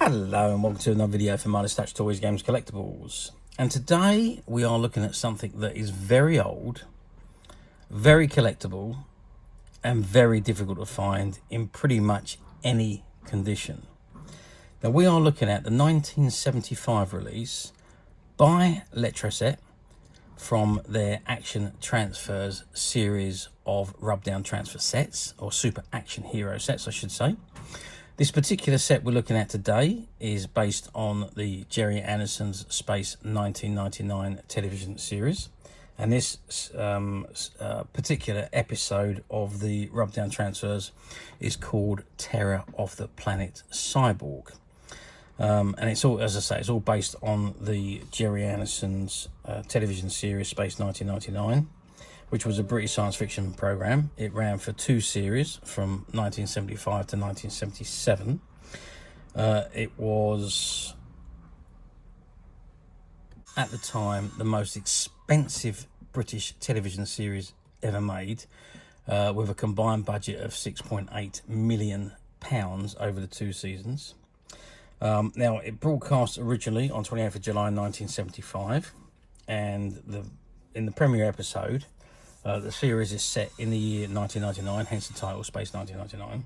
Hello and welcome to another video for Midas Touch Toys Games Collectibles. And today we are looking at something that is very old, very collectible, and very difficult to find in pretty much any condition. Now we are looking at the 1975 release by Letraset from their Action Transfers series of rub-down transfer sets, or Super Action Hero sets I should say. This particular set we're looking at today is based on the Gerry Andersons Space 1999 television series, and this particular episode of the rub-down transfers is called Terror of the Planet Cyborg. And it's all, as I say, it's all based on the Gerry Andersons television series Space 1999, which was a British science fiction program. It ran for 2 series from 1975 to 1977. It was, at the time, the most expensive British television series ever made, with a combined budget of £6.8 million over the 2 seasons. Now, it broadcast originally on 28th of July 1975, and in the premiere episode, the series is set in the year 1999, hence the title Space 1999,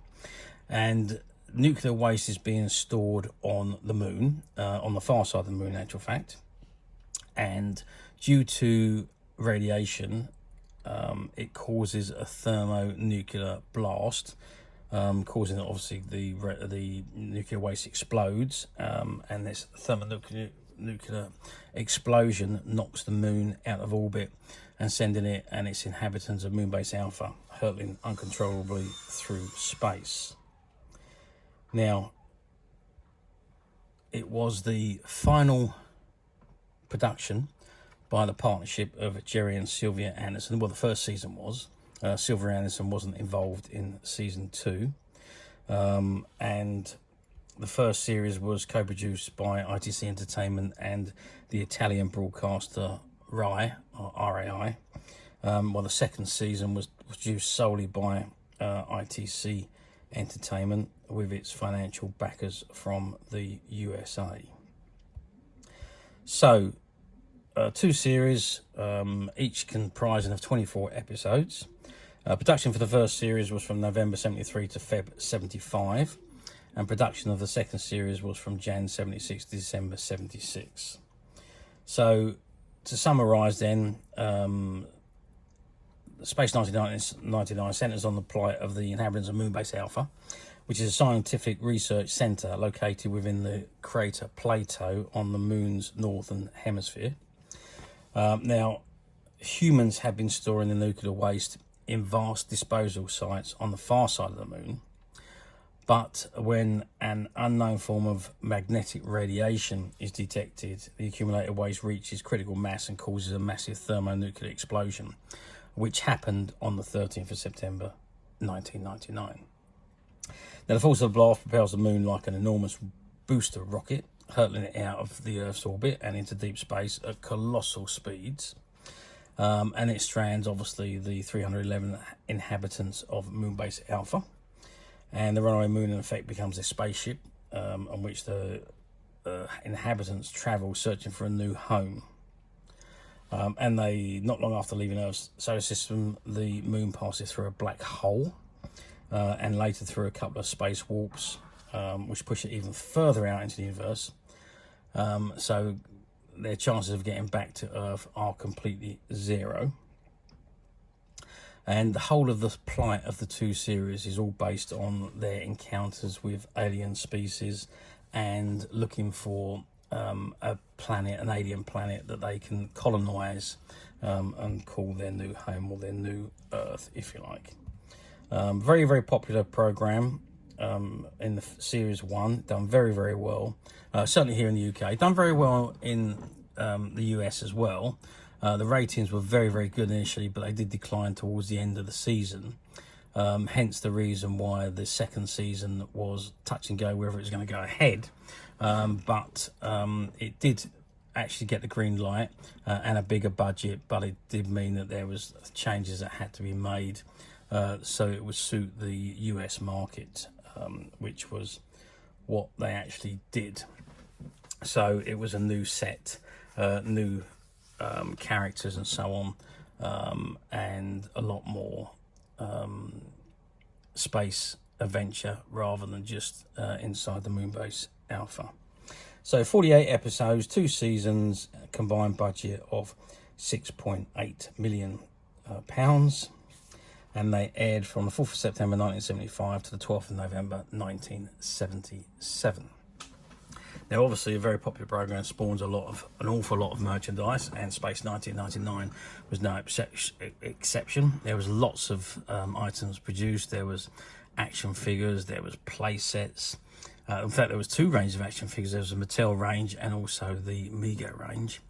and nuclear waste is being stored on the moon, on the far side of the moon in actual fact, and due to radiation it causes a thermonuclear blast, causing obviously the nuclear waste explodes, and this thermonuclear explosion knocks the moon out of orbit and sending it and its inhabitants of Moonbase Alpha hurtling uncontrollably through space. Now, it was the final production by the partnership of Gerry and Sylvia Anderson. Well, the first season was. Sylvia Anderson wasn't involved in season 2. And the first series was co-produced by ITC Entertainment and the Italian broadcaster RAI, or RAI, while the second season was produced solely by ITC Entertainment with its financial backers from the USA. So, 2 series, each comprising of 24 episodes. Production for the first series was from November 73 to Feb 75, and production of the second series was from Jan 76 to December 76. So, to summarise then, Space 1999 centres on the plight of the inhabitants of Moonbase Alpha, which is a scientific research centre located within the crater Plato on the moon's northern hemisphere. Now, humans have been storing the nuclear waste in vast disposal sites on the far side of the moon, but when an unknown form of magnetic radiation is detected, the accumulated waste reaches critical mass and causes a massive thermonuclear explosion, which happened on the 13th of September 1999. Now, the force of the blast propels the moon like an enormous booster rocket, hurtling it out of the Earth's orbit and into deep space at colossal speeds. And it strands, obviously, the 311 inhabitants of Moonbase Alpha. And the runaway moon, in effect, becomes a spaceship on which the inhabitants travel searching for a new home. And they, not long after leaving Earth's solar system, the moon passes through a black hole, and later through a couple of space warps, which push it even further out into the universe. So their chances of getting back to Earth are completely zero. And the whole of the plight of the 2 series is all based on their encounters with alien species and looking for a planet, an alien planet that they can colonise and call their new home, or their new Earth, if you like. Very, very popular programme in the series 1, done very, very well. Certainly here in the UK, done very well in the US as well. The ratings were very, very good initially, but they did decline towards the end of the season. Hence the reason why the second season was touch and go whether it was going to go ahead. But it did actually get the green light and a bigger budget, but it did mean that there was changes that had to be made so it would suit the US market, which was what they actually did. So it was a new set, new characters and so on, and a lot more space adventure rather than just inside the Moonbase Alpha. So 48 episodes, 2 seasons, combined budget of £6.8 million, and they aired from the 4th of September 1975 to the 12th of November 1977. Now, obviously, a very popular program spawns an awful lot of merchandise, and Space 1999 was no exception. There was lots of items produced. There was action figures, there was play sets. In fact, there was 2 ranges of action figures. There was a Mattel range and also the Mego range.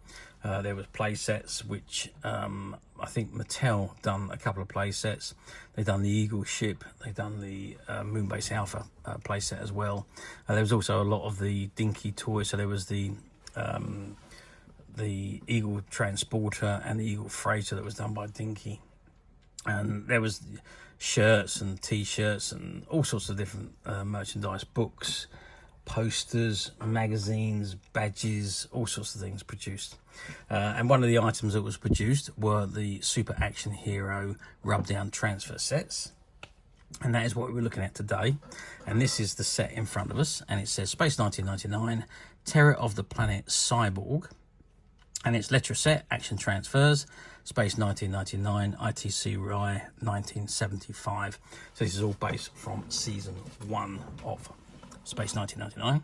There was play sets, which I think Mattel done a couple of play sets. They've done the Eagle ship. They've done the Moonbase Alpha play set as well. There was also a lot of the dinky toys. So there was the Eagle Transporter and the Eagle Freighter that was done by Dinky. And there was shirts and t-shirts and all sorts of different merchandise, books, posters, magazines, badges, all sorts of things produced. And one of the items that was produced were the Super Action Hero rub-down transfer sets. And that is what we're looking at today. And this is the set in front of us. And it says Space 1999, Terror of the Planet Cyborg. And it's Letraset, Action Transfers, Space 1999, ITC Rye 1975. So this is all based from season 1 of Space 1999.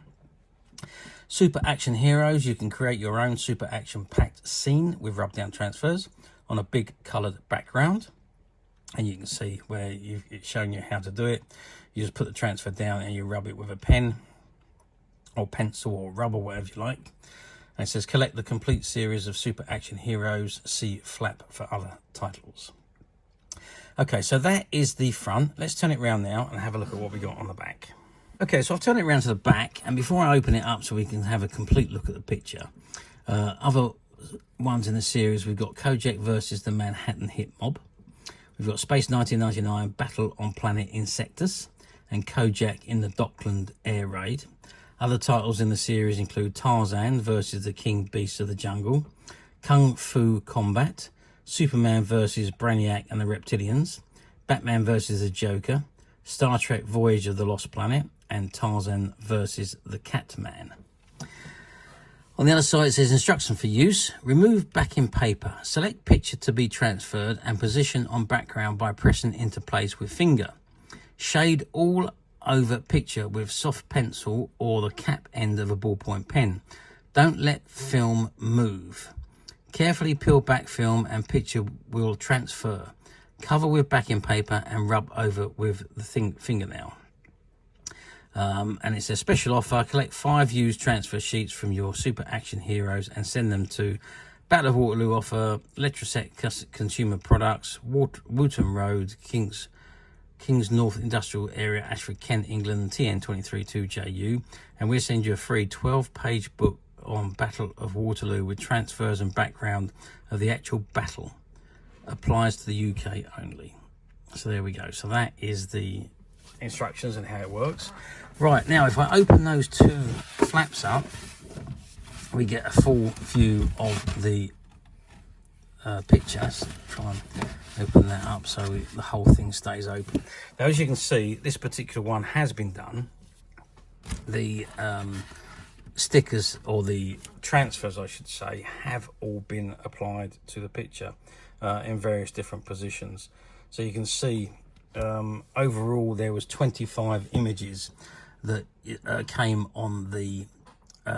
Super Action Heroes. You can create your own super action packed scene with rub-down transfers on a big coloured background. And you can see where it's showing you how to do it. You just put the transfer down and you rub it with a pen or pencil or rubber, whatever you like. And it says collect the complete series of Super Action Heroes. See flap for other titles. Okay, so that is the front. Let's turn it around now and have a look at what we got on the back. Okay, so I've turned it around to the back, and before I open it up so we can have a complete look at the picture, other ones in the series, we've got Kojak versus the Manhattan Hit Mob. We've got Space 1999 Battle on Planet Insectus and Kojak in the Dockland Air Raid. Other titles in the series include Tarzan versus the King Beast of the Jungle, Kung Fu Combat, Superman versus Brainiac and the Reptilians, Batman versus the Joker, Star Trek Voyage of the Lost Planet, and Tarzan versus the Catman. On the other side, it says instruction for use. Remove backing paper. Select picture to be transferred and position on background by pressing into place with finger. Shade all over picture with soft pencil or the cap end of a ballpoint pen. Don't let film move. Carefully peel back film and picture will transfer. Cover with backing paper and rub over with the fingernail. And it's a special offer. Collect 5 used transfer sheets from your Super Action Heroes and send them to Battle of Waterloo offer, Letraset Consumer Products, Wootton Road, Kings North Industrial Area, Ashford, Kent, England, TN232JU. And we'll send you a free 12-page book on Battle of Waterloo with transfers and background of the actual battle. Applies to the UK only. So there we go. So that is the instructions and how it works. Right, now if I open those 2 flaps up, we get a full view of the picture. Let's try and open that up so the whole thing stays open. Now, as you can see, this particular one has been done. The stickers, or the transfers I should say, have all been applied to the picture in various different positions. So you can see overall there was 25 images that came on the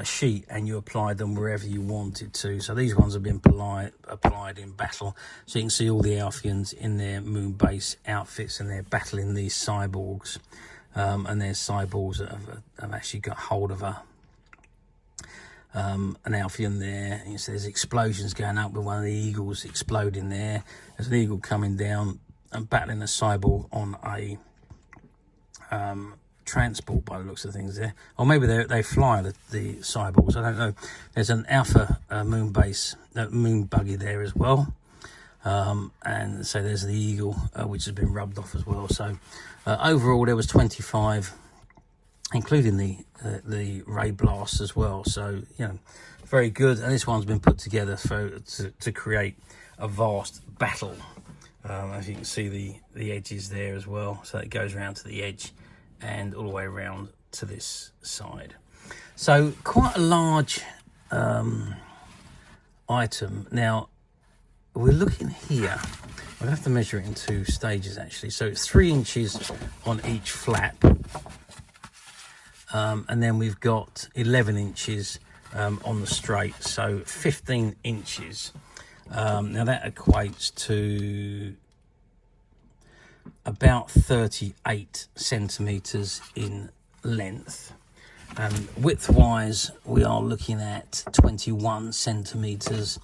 sheet, and you applied them wherever you wanted to. So these ones have been applied in battle, so you can see all the Alphians in their Moonbase outfits, and they're battling these cyborgs, and there's cyborgs that have actually got hold of an Alphian there. You see there's explosions going up with one of the eagles exploding there. There's an eagle coming down and battling a cyborg on a transport by the looks of things there, or maybe they fly the cyborgs, I don't know. There's an Alpha moon buggy there as well, and so there's the eagle which has been rubbed off as well. So overall there was 25 including the ray blast as well. So, you know, very good. And this one's been put together to create a vast battle. As you can see, the edges there as well. So it goes around to the edge and all the way around to this side. So quite a large item. Now, we're looking here. I'll have to measure it in 2 stages actually. So it's 3 inches on each flap. And then we've got 11 inches on the straight, so 15 inches. Now that equates to about 38 centimeters in length. Width-wise, we are looking at 21 centimeters,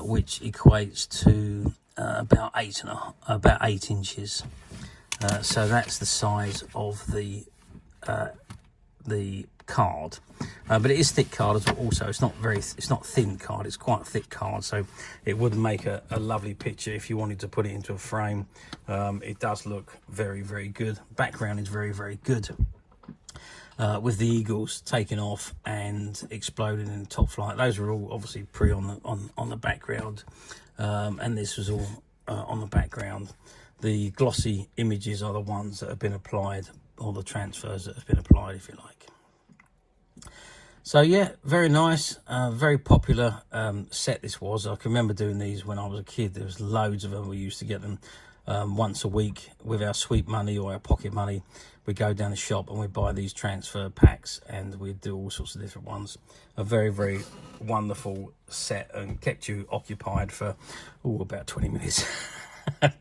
which equates to about 8 inches. So that's the size of the card, but it is thick card as well. Also, it's not thin card, it's quite thick card, so it would make a lovely picture if you wanted to put it into a frame. It does look very, very good. Background is very, very good, with the eagles taking off and exploding in top flight. Those were all obviously on the background, and this was all on the background. The glossy images are the ones that have been applied, or the transfers that have been applied, if you like. So yeah, very nice, very popular set this was. I can remember doing these when I was a kid. There was loads of them. We used to get them once a week with our sweet money or our pocket money. We'd go down the shop and we'd buy these transfer packs, and we'd do all sorts of different ones. A very, very wonderful set, and kept you occupied for about 20 minutes.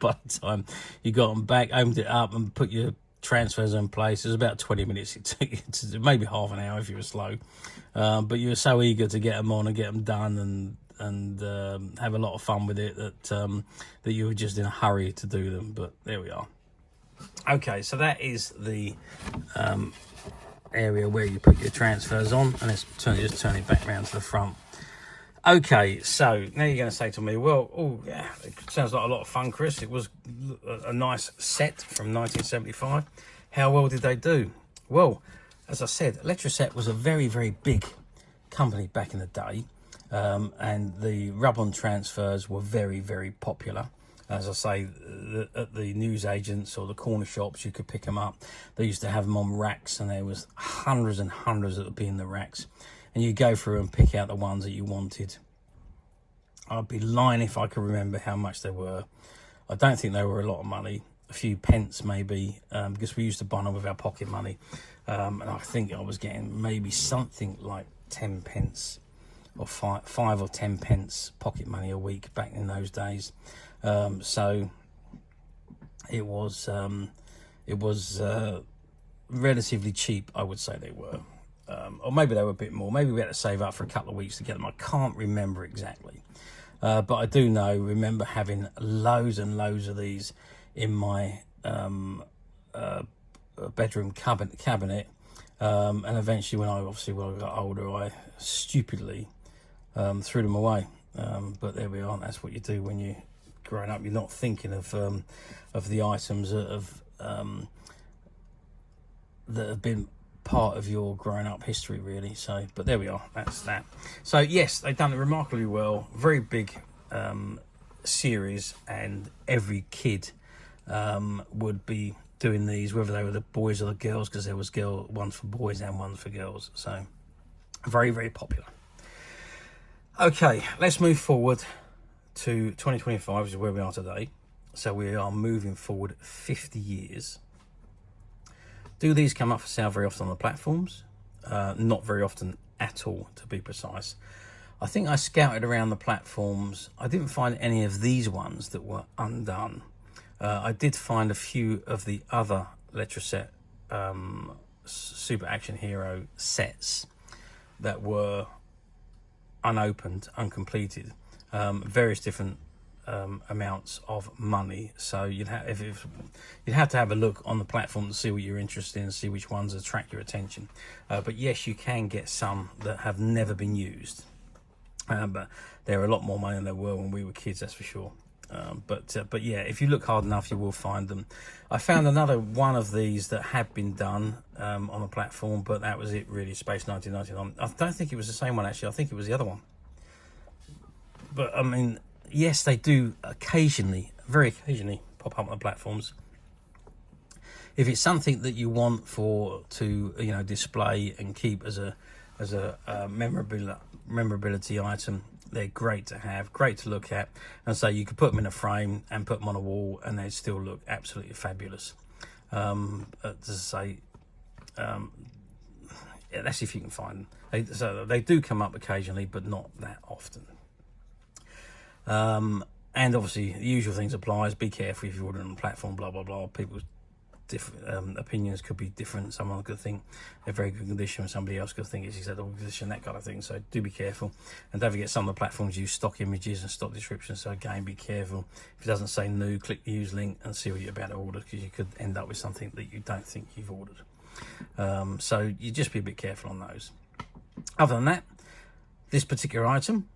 By the time you got them back, opened it up and put your transfers in place, it was about 20 minutes. It took you to maybe half an hour if you were slow, but you were so eager to get them on and get them done and have a lot of fun with it that you were just in a hurry to do them. But there we are. Okay, so that is the area where you put your transfers on, and let's just turn it back round to the front. Okay, so now you're going to say to me, well, oh yeah, it sounds like a lot of fun, Chris. It was a nice set from 1975. How well did they do? Well, as I said, Letraset was a very, very big company back in the day, and the rub-on transfers were very, very popular. As I say, at the newsagents or the corner shops, you could pick them up. They used to have them on racks, and there was hundreds and hundreds that would be in the racks. And you go through and pick out the ones that you wanted. I'd be lying if I could remember how much they were. I don't think they were a lot of money, a few pence maybe, because we used to buy them with our pocket money. And I think I was getting maybe something like 10 pence or 5 or 10 pence pocket money a week back in those days. So it was relatively cheap, I would say they were. Or maybe they were a bit more. Maybe we had to save up for a couple of weeks to get them. I can't remember exactly. But I do remember having loads and loads of these in my bedroom cabinet. And eventually when I got older, I stupidly threw them away. But there we are. That's what you do when you're growing up. You're not thinking of the items that have been part of your growing up history, really. So, but there we are, that's that. So yes, they've done it remarkably well. Very big series, and every kid would be doing these, whether they were the boys or the girls, because there was ones for boys and ones for girls. So very, very popular. Okay, let's move forward to 2025, which is where we are today. So we are moving forward 50 years. Do these come up for sale very often on the platforms? Not very often at all, to be precise. I think I scouted around the platforms. I didn't find any of these ones that were undone. I did find a few of the other Letraset Super Action Hero sets that were unopened, uncompleted, various different amounts of money. So you'd have to have a look on the platform to see what you're interested in, see which ones attract your attention. But yes, you can get some that have never been used, but they're a lot more money than they were when we were kids, that's for sure. But yeah, if you look hard enough, you will find them. I found another one of these that had been done on a platform, but that was it really, Space 1999. I don't think it was the same one, actually. I think it was the other one. But I mean, yes, they do occasionally, very occasionally, pop up on the platforms. If it's something that you want to display and keep as a memorability item, they're great to have, great to look at, and so you could put them in a frame and put them on a wall, and they'd still look absolutely fabulous. That's if you can find them. So they do come up occasionally, but not that often. And obviously, the usual things applies. Be careful if you're ordering on a platform. Blah blah blah. People's different opinions could be different. Someone could think they're very good condition, and somebody else could think it's acceptable condition, that kind of thing. So do be careful, and don't forget some of the platforms use stock images and stock descriptions. So again, be careful. If it doesn't say new, click the use link and see what you're about to order, because you could end up with something that you don't think you've ordered. So you just be a bit careful on those. Other than that, this particular item,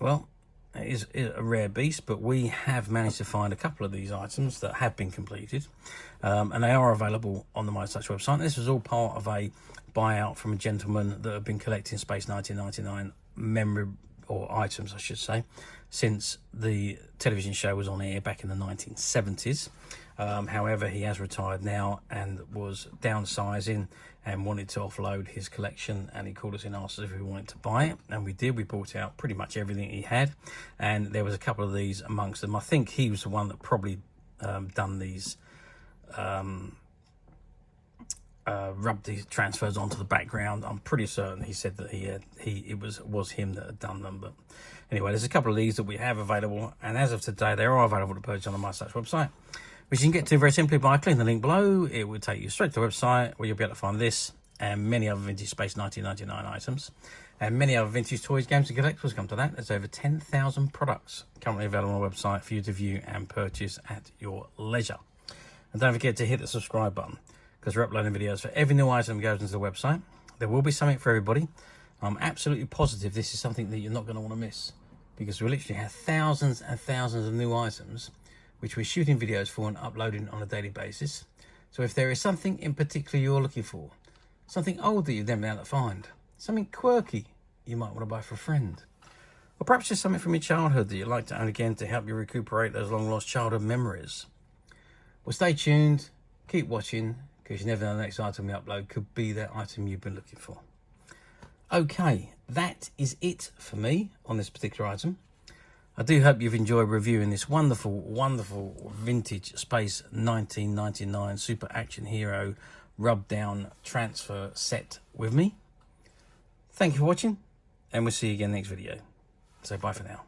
well, it is a rare beast, but we have managed to find a couple of these items that have been completed, and they are available on the MySuch website. This was all part of a buyout from a gentleman that had been collecting Space 1999 items, I should say, since the television show was on air back in the 1970s. However, he has retired now and was downsizing and wanted to offload his collection, and he called us and asked us if we wanted to buy it, and we did. We bought out pretty much everything he had, and there was a couple of these amongst them. I think he was the one that probably done these, rubbed these transfers onto the background. I'm pretty certain he said that it was him that had done them. But anyway, there's a couple of these that we have available, and as of today, they are available to purchase on the MySuch website, which you can get to very simply by clicking the link below. It will take you straight to the website where you'll be able to find this and many other vintage Space 1999 items, and many other vintage toys, games and collectibles. Come to that, there's over 10,000 products currently available on the website for you to view and purchase at your leisure. And don't forget to hit the subscribe button, because we're uploading videos for every new item that goes into the website. There will be something for everybody. I'm absolutely positive this is something that you're not going to want to miss, because we literally have thousands and thousands of new items which we're shooting videos for and uploading on a daily basis. So if there is something in particular you're looking for, something old that you've never been able to find, something quirky you might want to buy for a friend, or perhaps just something from your childhood that you'd like to own again to help you recuperate those long lost childhood memories, well, stay tuned, keep watching, because you never know the next item we upload could be that item you've been looking for. Okay, that is it for me on this particular item. I do hope you've enjoyed reviewing this wonderful, wonderful vintage Space 1999 Super Action Hero rub down transfer set with me. Thank you for watching, and we'll see you again next video. So bye for now.